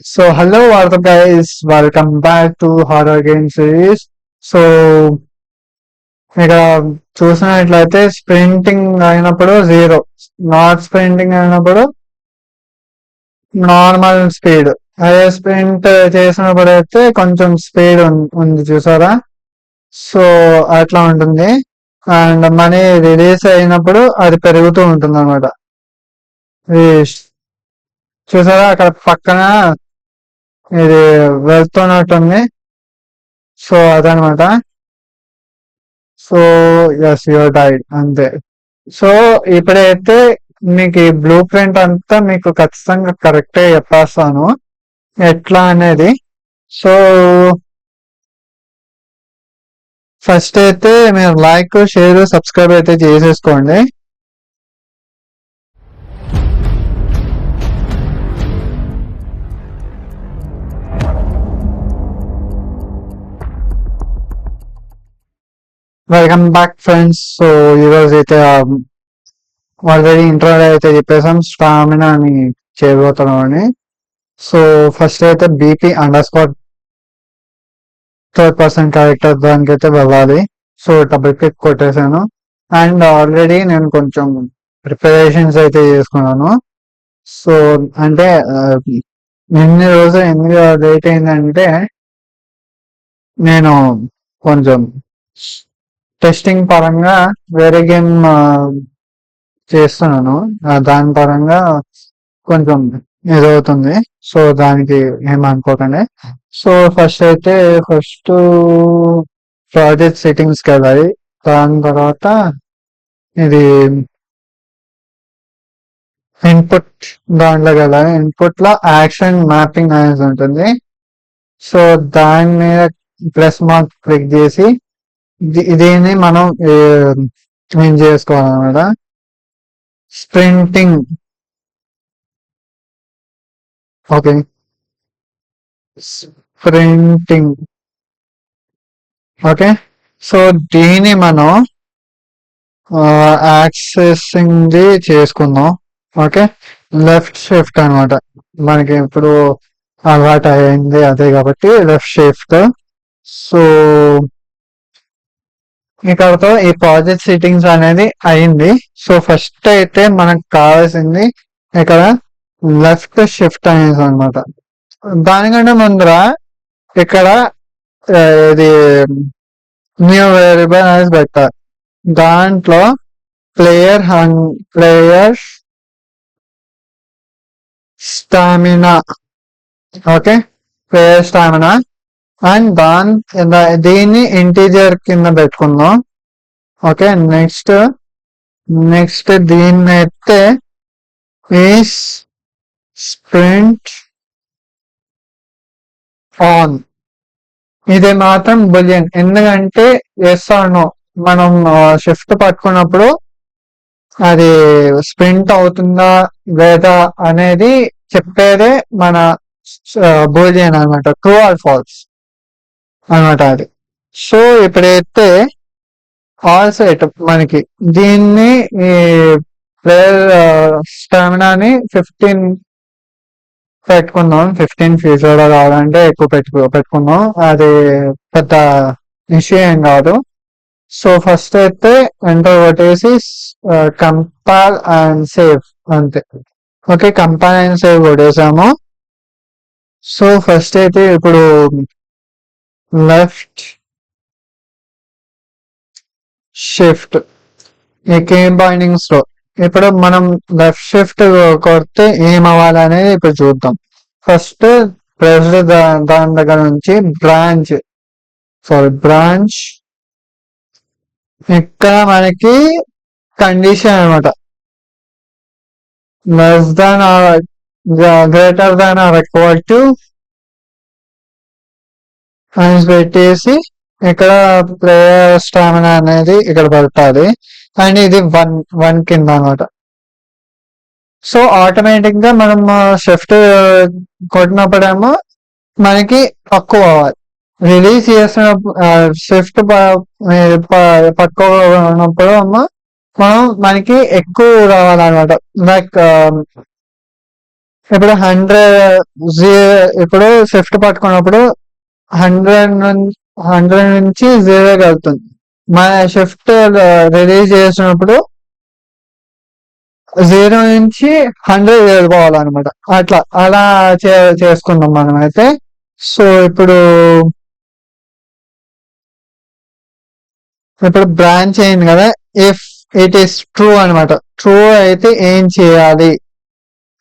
So hello, what's up guys? Welcome back to horror game series. So ఇక్కడ చూసినట్లయితే sprinting అయినప్పుడు 0, not sprinting అయినప్పుడు normal speed, hire sprint చేసినప్పుడు అయితే కొంచెం స్పీడ్ ఉంది చూసారా. సో అట్లా ఉంటుంది. అండ్ మనీ రిలీజ్ అయినప్పుడు అది పెరుగుతూ ఉంటుంది అనమాట. చూసారా అక్కడ పక్కన ఇది వెళ్తున్నట్టుంది. సో అదనమాట. సో ఎస్ యువర్ డైడ్ అంతే. సో ఇప్పుడైతే మీకు ఈ బ్లూ ప్రింట్ అంతా మీకు ఖచ్చితంగా కరెక్టే చెప్పేస్తాను ఎట్లా అనేది. సో ఫస్ట్ అయితే మీరు లైక్, షేర్, సబ్స్క్రైబ్ అయితే చేసేసుకోండి. Welcome back friends. సో ఈరోజు అయితే ఆల్రెడీ ఇంట్రో అయితే చెప్పేసాం స్టామినా అని చేయబోతున్నాం అని. సో ఫస్ట్ అయితే బీపీ _ థర్డ్ పర్సన్ క్యారెక్టర్ దానికి అయితే వెళ్ళాలి. సో డబుల్ క్లిక్ కొట్టేశాను. అండ్ ఆల్రెడీ నేను కొంచెం ప్రిపరేషన్స్ అయితే చేసుకున్నాను. సో అంటే ఎన్ని రోజులు ఎందుకు లేట్ అయిందంటే నేను కొంచెం టెస్టింగ్ పరంగా వేరే గేమ్ చేస్తున్నాను. దాని పరంగా కొంచెం ఇదవుతుంది. సో దానికి ఏమనుకోకండి. సో ఫస్ట్ ప్రాజెక్ట్ సెట్టింగ్స్కి వెళ్ళాలి. దాని తర్వాత ఇది ఇన్పుట్ దాంట్లోకి వెళ్ళాలి. ఇన్పుట్ లో యాక్షన్ మ్యాపింగ్ అనేది ఉంటుంది. సో దాని మీద ప్లస్ మార్క్ క్లిక్ చేసి దీన్ని మనం ఏం చేసుకోవాలన్నమాట. Sprinting, okay, sprinting, okay. So దీన్ని మనం యాక్సెసింగ్ చేసుకుందాం. ఓకే, లెఫ్ట్ షిఫ్ట్ అనమాట. మనకి ఇప్పుడు అలవాటు అయింది అదే కాబట్టి లెఫ్ట్ షిఫ్ట్. సో ఇక్కడతో ఈ ప్రాజెక్ట్ సెట్టింగ్స్ అనేది అయింది. సో ఫస్ట్ అయితే మనకు కావాల్సింది ఇక్కడ లెఫ్ట్ షిఫ్ట్ అనేది అనమాట. దానికంటే ముందర ఇక్కడ ఇది న్యూ వేరియబుల్ అనేది పెట్టాలి. దాంట్లో player stamina, okay, player stamina. And దీన్ని ఇంటీజర్ కింద పెట్టుకుందాం. ఓకే, నెక్స్ట్ దీన్ని అయితే ఈస్ స్ప్రింట్ ఆన్. ఇది మాత్రం బులియన్, ఎందుకంటే ఎస్ ఆర్ నో మనం షిఫ్ట్ పట్టుకున్నప్పుడు అది స్ప్రింట్ అవుతుందా లేదా అనేది చెప్పేదే మన బూలియన్ అనమాట, ట్రూ ఆర్ ఫాల్స్ అనమాట అది. సో ఇప్పుడైతే ఆల్ సెట్ మనకి దీన్ని ఈ ప్లేయర్ స్టామినాని 15 పెట్టుకుందాం. 15 ఫ్యూచర్ లో కావాలంటే ఎక్కువ పెట్టుకుందాం, అది పెద్ద ఇష్యూ ఏం కాదు. సో ఫస్ట్ అయితే ఎంటర్ కొట్టేసి కంపైల్ అండ్ సేవ్ అంతే. ఓకే, కంపైల్ అండ్ సేవ్ కొట్టేసాము. సో ఫస్ట్ అయితే ఇప్పుడు లెఫ్ట్ షిఫ్ట్ ఈ కేమ్ బైండింగ్స్ లో ఇప్పుడు మనం లెఫ్ట్ షిఫ్ట్ కొడితే ఏం అవ్వాలి అనేది ఇప్పుడు చూద్దాం. ఫస్ట్ ప్రెస్ దాని దగ్గర నుంచి బ్రాంచ్ ఇక్కడ మనకి కండిషన్ అనమాట, less than greater than or equal to అని పెట్టేసి ఇక్కడ ప్లేయర్ స్టామినా అనేది ఇక్కడ పెట్టాలి. అండ్ ఇది 1 కింద అనమాట. సో ఆటోమేటిక్ గా మనం షిఫ్ట్ కొట్టినప్పుడేమో మనకి తక్కువ అవ్వాలి. రిలీజ్ చేసినప్పుడు షిఫ్ట్ పట్టుకోనప్పుడు మనకి ఎక్కువ రావాలన్నమాట. లైక్ ఇప్పుడు ఇప్పుడు షిఫ్ట్ పట్టుకున్నప్పుడు 100 నుంచి 0 వెళ్తుంది. మన షిఫ్ట్ రిలీజ్ చేసినప్పుడు 0 నుంచి 100 వెళ్ళిపోవాలన్నమాట. అలా చేసుకుందాం మనం అయితే. సో ఇప్పుడు బ్రాంచ్ అయింది కదా. ఇఫ్ ఇట్ ఈస్ ట్రూ అనమాట. ట్రూ అయితే ఏం చేయాలి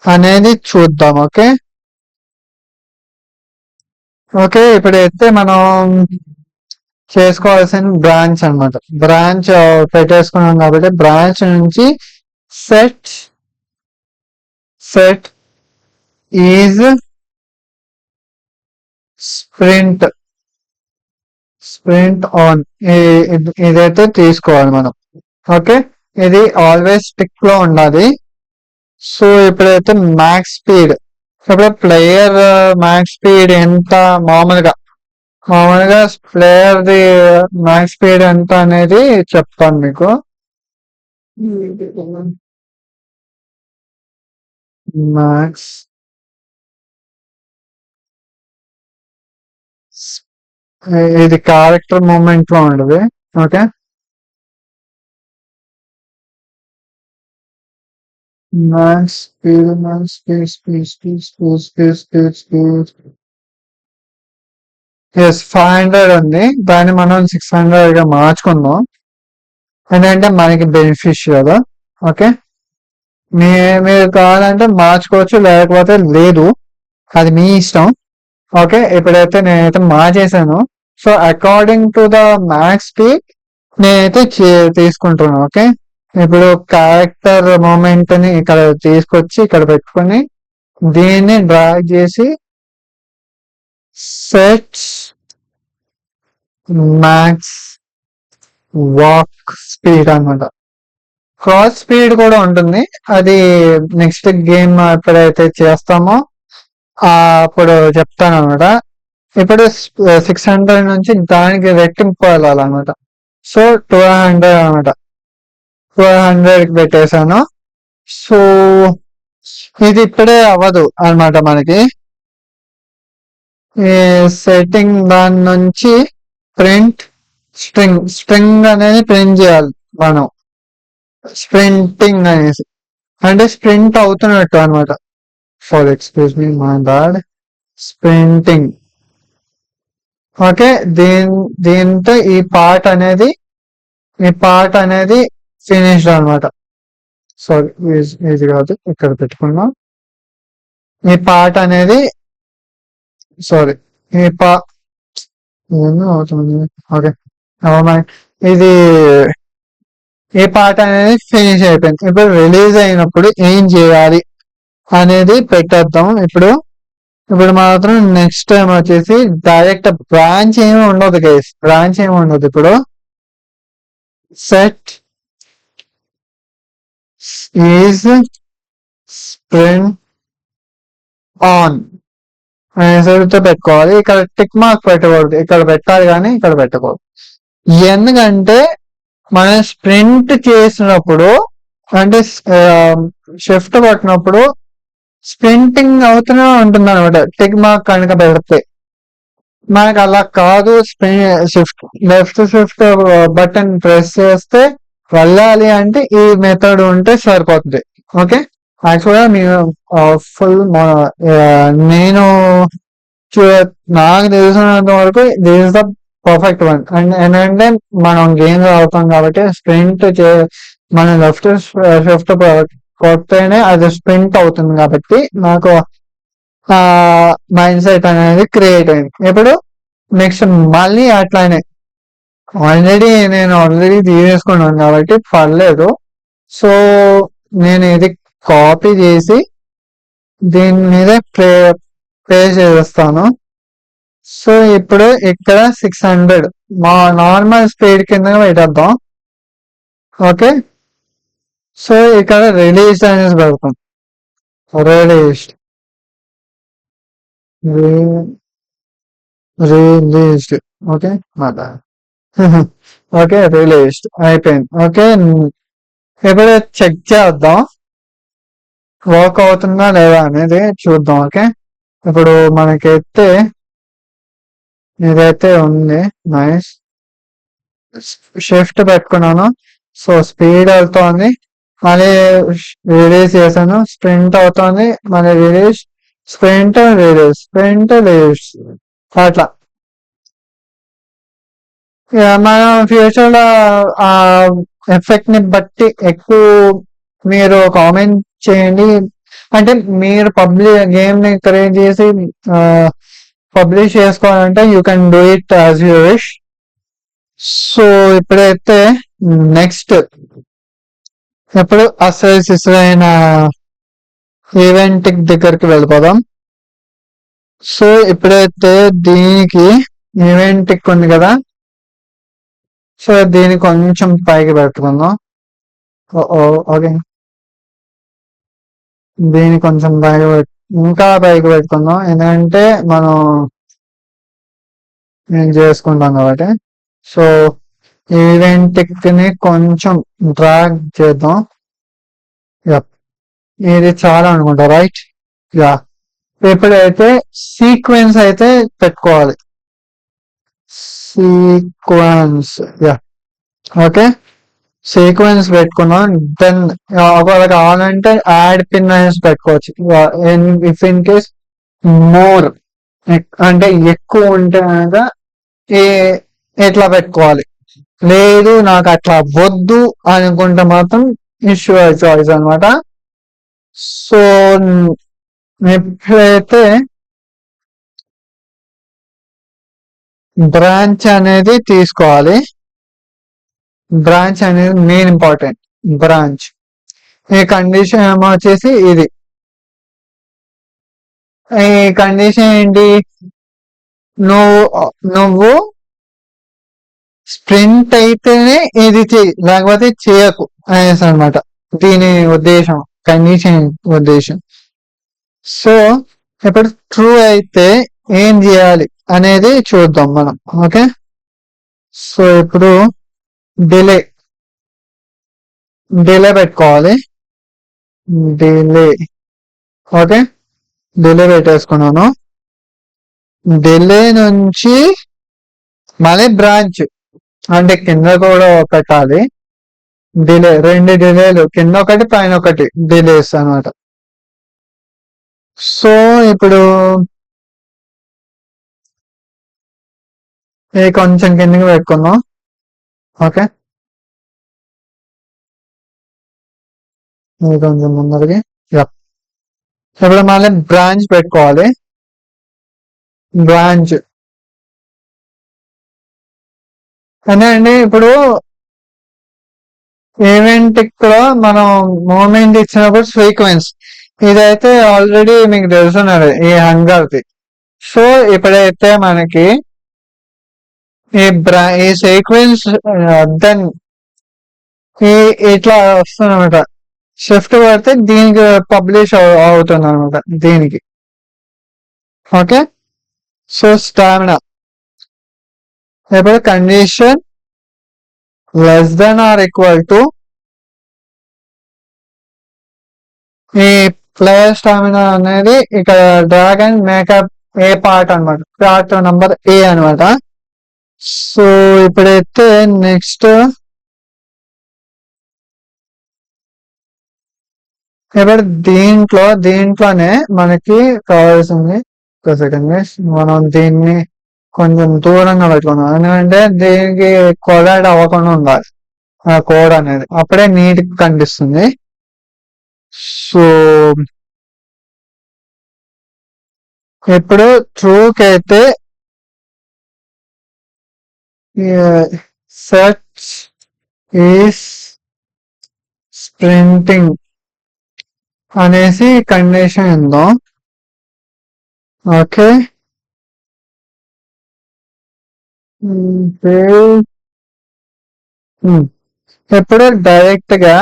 అనేది చూద్దాం. ఓకే ఓకే ఇప్పుడైతే మనం చేసుకోవాల్సిన బ్రాంచ్ అన్నమాట. బ్రాంచ్ పెట్టేసుకున్నాం కాబట్టి బ్రాంచ్ నుంచి సెట్ ఈజ్ స్ప్రింట్ ఆన్ ఇదైతే తీసుకోవాలి మనం. ఓకే ఇది ఆల్వేస్ టిక్ లో ఉండాలి. సో ఇప్పుడైతే మ్యాక్స్ స్పీడ్, ఇప్పుడు ప్లేయర్ మ్యాక్స్ స్పీడ్ ఎంత మామూలుగా ప్లేయర్ ది మ్యాక్స్ స్పీడ్ ఎంత అనేది చెప్తాను మీకు. మ్యాక్స్ ఇది క్యారెక్టర్ మూమెంట్ లో ఉండదు. ఓకే మ్యాక్స్ స్పీడ్ ఎస్ 500 ఉంది. దాన్ని మనం 600 గా మార్చుకుందాం. ఎందుకంటే మనకి బెనిఫిషియల్ కదా. ఓకే మీరు కావాలంటే మార్చుకోవచ్చు, లేకపోతే లేదు, అది మీ ఇష్టం. ఓకే ఇప్పుడైతే నేనైతే మార్చేసాను. So according to the max speed నేనైతే తీసుకుంటున్నాను. ఓకే ఇప్పుడు క్యారెక్టర్ మూమెంట్ ని ఇక్కడ తీసుకొచ్చి ఇక్కడ పెట్టుకొని దీన్ని డ్రాగ్ చేసి సెట్ మ్యాక్స్ వాక్ స్పీడ్ అన్నమాట. క్రాస్ స్పీడ్ కూడా ఉంటుంది. అది నెక్స్ట్ గేమ్ ఎప్పుడైతే చేస్తామో అప్పుడు చెప్తాను అనమాట. ఇప్పుడు 600 నుంచి దానికి రెట్టింపు వెళ్ళాలన్నమాట. సో 200 అనమాట. 200 పెట్టేశాను. సో ఇది ఇప్పుడే అవ్వదు అనమాట మనకి. ఈ సెట్టింగ్ దాని నుంచి ప్రింట్ స్ట్రింగ్ అనేది ప్రింట్ చేయాలి మనం. స్ప్రింటింగ్ అనేసి అంటే స్ప్రింట్ అవుతున్నట్టు అనమాట. For excuse me my bad. Sprinting. Okay దీంతో ఈ పార్ట్ అనేది ఫినిష్డ్ అనమాట. సారీ ఇది కాదు, ఇక్కడ పెట్టుకున్నాం. ఈ పార్ట్ అనేది సారీ ఈ అవుతుంది. ఓకే ఇది ఈ పార్ట్ అనేది ఫినిష్ అయిపోయింది. ఇప్పుడు రిలీజ్ అయినప్పుడు ఏం చేయాలి అనేది పెట్టేద్దాం. ఇప్పుడు మాత్రం నెక్స్ట్ టైం వచ్చేసి డైరెక్ట్ బ్రాంచ్ ఏమి ఉండదు గైస్. బ్రాంచ్ ఏమి ఉండదు. ఇప్పుడు సెట్ ఈజ్ స్ప్రింట్ ఆన్ అనేసరితో పెట్టుకోవాలి. ఇక్కడ టిక్ మార్క్ పెట్టకూడదు, ఇక్కడ పెట్టాలి కానీ ఇక్కడ పెట్టకూడదు. ఎందుకంటే మనం స్ప్రింట్ చేసినప్పుడు అంటే షిఫ్ట్ పట్టినప్పుడు స్ప్రింటింగ్ అవుతూనే ఉంటుంది అనమాట. టిక్ మార్క్ కనుక పెడితే మనకు అలా కాదు. లెఫ్ట్ షిఫ్ట్ బటన్ ప్రెస్ చేస్తే వెళ్ళాలి అంటే ఈ మెథడ్ ఉంటే సరిపోతుంది. ఓకే యాక్చువల్గా మీరు ఫుల్ నేను నాకు తెలిసినంత వరకు this is the perfect one. And ఏంటంటే మనం గేమ్స్ ఆడుతాం కాబట్టి స్ప్రింట్ మన లెఫ్ట్ షిఫ్ట్ కొడితేనే అది స్ప్రింట్ అవుతుంది కాబట్టి నాకు మైండ్ సెట్ అనేది క్రియేట్ అయింది. ఇప్పుడు నెక్స్ట్ మళ్ళీ అట్లానే నేను ఆల్రెడీ తీసేసుకున్నాను కాబట్టి పర్లేదు. సో నేను ఇది కాపీ చేసి దీని మీద ప్లే చేస్తాను. సో ఇప్పుడు ఇక్కడ 600 మా నార్మల్ స్పీడ్ కింద పెట్టేద్దాం. ఓకే సో ఇక్కడ రిలీజ్ అనేసి పెడతాం. రిలీజ్డ్. ఓకే ఓకే రిలీజ్డ్ అయిపోయింది. ఓకే ఇప్పుడు చెక్ చేద్దాం. వర్క్ అవుతుందా లేదా అనేది చూద్దాం. ఓకే, ఇప్పుడు మనకైతే ఇదైతే ఉంది. నైస్. షిఫ్ట్ పెట్టుకున్నాను. సో స్పీడ్ అవుతోంది, మళ్ళీ రిలీజ్ చేశాను. స్ప్రింట్ అవుతోంది, మళ్ళీ release, sprint release, sprint release, అట్లా. మనం ఫ్యూచర్ లో ఆ ఎఫెక్ట్ ని బట్టి ఎక్కువ మీరు కామెంట్ చేయండి. అంటే మీరు గేమ్ ని క్రియేట్ చేసి పబ్లిష్ చేసుకోవాలంటే you can do it as you wish. So ఇప్పుడైతే నెక్స్ట్ ఇప్పుడు అసలు అయిన ఈవెంట్ దగ్గరికి వెళ్ళిపోదాం. సో ఇప్పుడైతే దీనికి ఈవెంట్ ఉంది కదా, సో దీన్ని కొంచెం పైకి పెట్టుకుందాం. ఓకే, దీన్ని కొంచెం ఇంకా పైకి పెట్టుకుందాం, ఎందుకంటే మనం నేను చేసుకుంటాం కాబట్టి. సో ఈవెంట్ ని కొంచెం డ్రాగ్ చేద్దాం. యప్, ఇది చాలా అనుకుంటా, రైట్? యా. ఇప్పుడైతే సీక్వెన్స్ అయితే పెట్టుకోవాలి. Sequence, yeah. ఓకే, సీక్వెన్స్ పెట్టుకున్నాం. దెన్ ఒకవేళ కావాలంటే యాడ్ పిన్ అనేసి పెట్టుకోవచ్చు. ఇఫ్ ఇన్ కేస్ మోర్ అంటే ఎక్కువ ఉంటే కనుక ఏ ఎట్లా పెట్టుకోవాలి, లేదు నాకు అట్లా వద్దు అనుకుంటే మాత్రం ఇష్యూ చాయిస్ అనమాట. సో ఎప్పుడైతే బ్రాంచ్ అనేది తీసుకోవాలి. బ్రాంచ్ అనేది మెయిన్ ఇంపార్టెంట్. బ్రాంచ్ ఈ కండిషన్ ఏమో వచ్చేసి ఇది. ఈ కండిషన్ ఏంటి? నువ్వు నువ్వు స్ప్రింట్ అయితేనే ఇది చెయ్యి, లేకపోతే చేయకు అనేసి అనమాట దీని ఉద్దేశం, కండిషన్ ఉద్దేశం. సో ఇప్పుడు ట్రూ అయితే ఏం చేయాలి అనేది చూద్దాం మనం. ఓకే, సో ఇప్పుడు డిలే డిలే పెట్టుకోవాలి. డిలే, ఓకే, డిలే పెట్టేసుకున్నాను. డిలే నుంచి మళ్ళీ బ్రాంచ్ అంటే కింద కూడా పెట్టాలి. డిలే, రెండు డిలేలు, కింద ఒకటి పైన ఒకటి డిలేస్ అనమాట. సో ఇప్పుడు కొంచెం కిందకి పెట్టుకుందాం. ఓకే, కొంచెం ముందరికి. ఇప్పుడు మళ్ళీ బ్రాంచ్ పెట్టుకోవాలి. బ్రాంచ్ అదే అండి. ఇప్పుడు ఈవెంట్ లో మనం మూమెంట్ ఇచ్చినప్పుడు సీక్వెన్స్, ఇదైతే ఆల్రెడీ మీకు తెలుసున్నది ఈ హంగర్ది. సో ఇప్పుడైతే మనకి ఈ సీక్వెన్స్ దెన్ ఇట్లా వస్తుంది అనమాట. షిఫ్ట్ పడితే దీనికి పబ్లిష్ అవుతుంది అనమాట దీనికి. ఓకే, సో స్టామినా ఇప్పుడు condition less than or equal to ఈ ప్లేయర్ స్టామినా అనేది ఇక్కడ drag and makeup A part అనమాట, పార్ట్ నంబర్ ఏ అనమాట. సో ఇప్పుడైతే నెక్స్ట్ ఇప్పుడు దీంట్లోనే మనకి కావాల్సింది ఒక సెకండ్, మనం దీన్ని కొంచెం దూరంగా పెట్టుకున్నాం, ఎందుకంటే దీనికి కొలాడ్ అవ్వకుండా ఉండాలి ఆ కోడ్ అనేది, అప్పుడే నీట్ కనిపిస్తుంది. సో ఇప్పుడు ట్రూకి అయితే సెర్చ్ ఈస్ స్ప్రింటింగ్ అనేసి కండిషన్ ఉందాం. ఓకే, ఇప్పుడు డైరెక్ట్ గా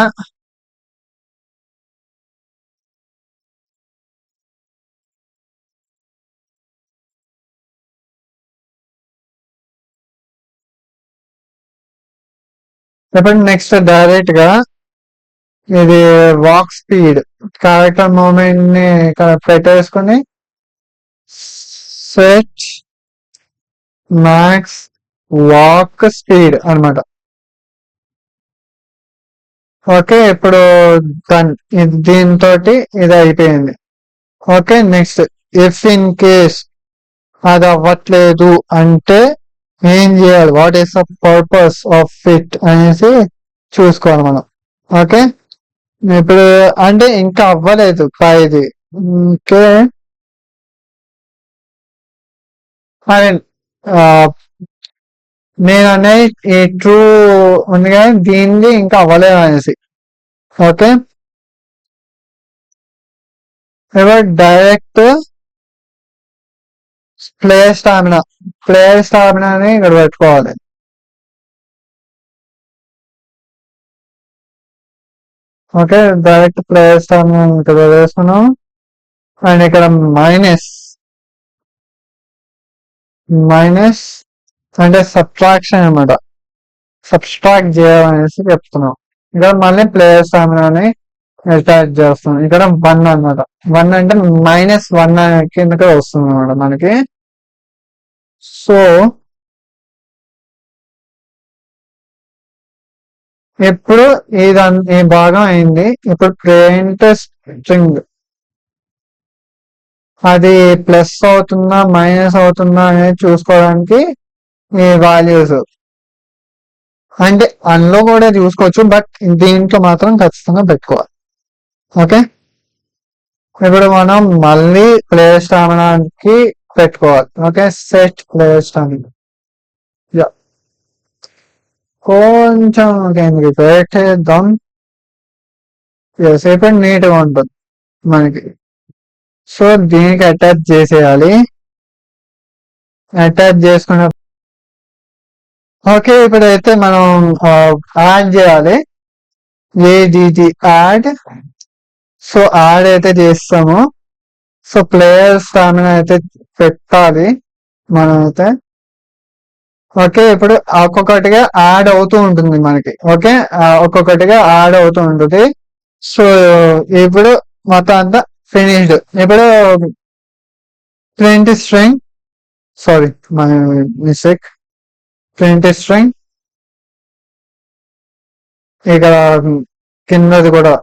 ఇప్పుడు నెక్స్ట్ డైరెక్ట్ గా ఇది వాక్ స్పీడ్ క్యారెక్టర్ మూమెంట్ ని ఇక్కడ పెట్టేసుకుని సెట్ మ్యాక్స్ వాక్ స్పీడ్ అన్నమాట. ఓకే, ఇప్పుడు దీంతో ఇది అయిపోయింది. Okay, next if in case అది అవ్వట్లేదు అంటే ఏం చేయాలి, what is the purpose of it అనేసి చూసుకోవాలి మనం. ఓకే, ఇప్పుడు అంటే ఇంకా అవ్వలేదు ఇది. ఓకే, అదే నేను అనేది ఈ ట్రూ ఉంది కానీ దీన్ని ఇంకా అవ్వలేదు అనేసి. ఓకే, ఇప్పుడు డైరెక్ట్ ప్లేయర్ స్టామినాని ఇక్కడ పెట్టుకోవాలి. ఓకే, డైరెక్ట్ ప్లేయర్ స్టామినా ఇక్కడ వేసుకున్నాం. అండ్ ఇక్కడ మైనస్ అంటే సబ్ట్రాక్షన్ అనమాట, సబ్స్ట్రాక్ట్ చేయాలనేసి చెప్తున్నాం. ఇక్కడ మళ్ళీ ప్లేయర్ స్టామినాని అటాచ్ చేస్తున్నాం. ఇక్కడ 1 అనమాట. 1 అంటే -1 కిందకి వస్తుంది అనమాట మనకి. సో ఇప్పుడు ఈ భాగం అయింది. ఇప్పుడు ప్రింట్ స్ట్రింగ్ అది ప్లస్ అవుతుందా మైనస్ అవుతుందా అనేది చూసుకోవడానికి ఈ వాల్యూస్ అంటే అందులో కూడా చూసుకోవచ్చు, బట్ దీంట్లో మాత్రం ఖచ్చితంగా పెట్టుకోవాలి. ఓకే, ఇప్పుడు మనం మళ్ళీ ప్లేయర్ స్టామినాకి పెట్టుకోవాలి. ఓకే, సెట్ ప్లేయర్ స్టామినా కొంచెం కిందకి పెట్టేద్దాం. సేపు నీట్గా ఉంటుంది మనకి. సో దీనికి అటాచ్ చేసేయాలి. అటాచ్ చేసుకున్న ఓకే, ఇప్పుడైతే మనం యాడ్ చేయాలి. ADT add. సో యాడ్ అయితే చేస్తాము. సో ప్లేయర్ స్టామినా అయితే పెట్టాలి మనం అయితే. ఓకే, ఇప్పుడు ఒక్కొక్కటిగా యాడ్ అవుతూ ఉంటుంది మనకి. ఓకే, ఒక్కొక్కటిగా యాడ్ అవుతూ ఉంటుంది. సో ఇప్పుడు మొత్తం అంతా ఫినిష్డ్. ఇప్పుడు print string, sorry my mistake, print string ఇక్కడ కిందది కూడా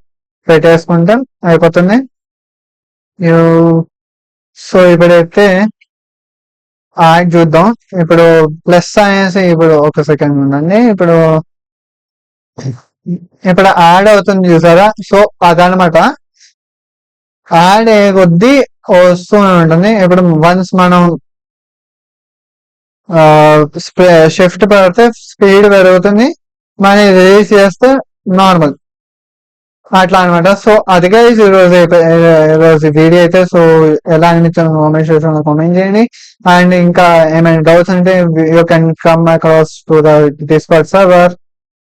పెట్టేసుకుంటే అయిపోతుంది. సో ఇప్పుడైతే యాడ్ చూద్దాం. ఇప్పుడు ప్లస్ అనేసి ఇప్పుడు ఒక సెకండ్ ఉండండి. ఇప్పుడు యాడ్ అవుతుంది చూసారా. సో అదనమాట, యాడ్ అయ్యే కొద్దీ వస్తూనే ఉంటుంది. ఇప్పుడు వన్స్ మనం షిఫ్ట్ పెడితే స్పీడ్ పెరుగుతుంది, మనం రిలీజ్ చేస్తే నార్మల్, అట్లా అనమాట. సో అదిగా ఈరోజు వీడియో అయితే. సో ఎలా అనిపించాను కామెంట్ సెక్షన్లో కామెంట్ చేయండి. అండ్ ఇంకా ఏమైనా డౌట్స్ ఉంటే you can come across to the discard server.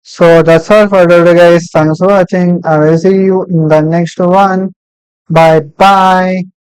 So that's all for today guys. Thanks for watching. I will see you in the next one. Bye bye.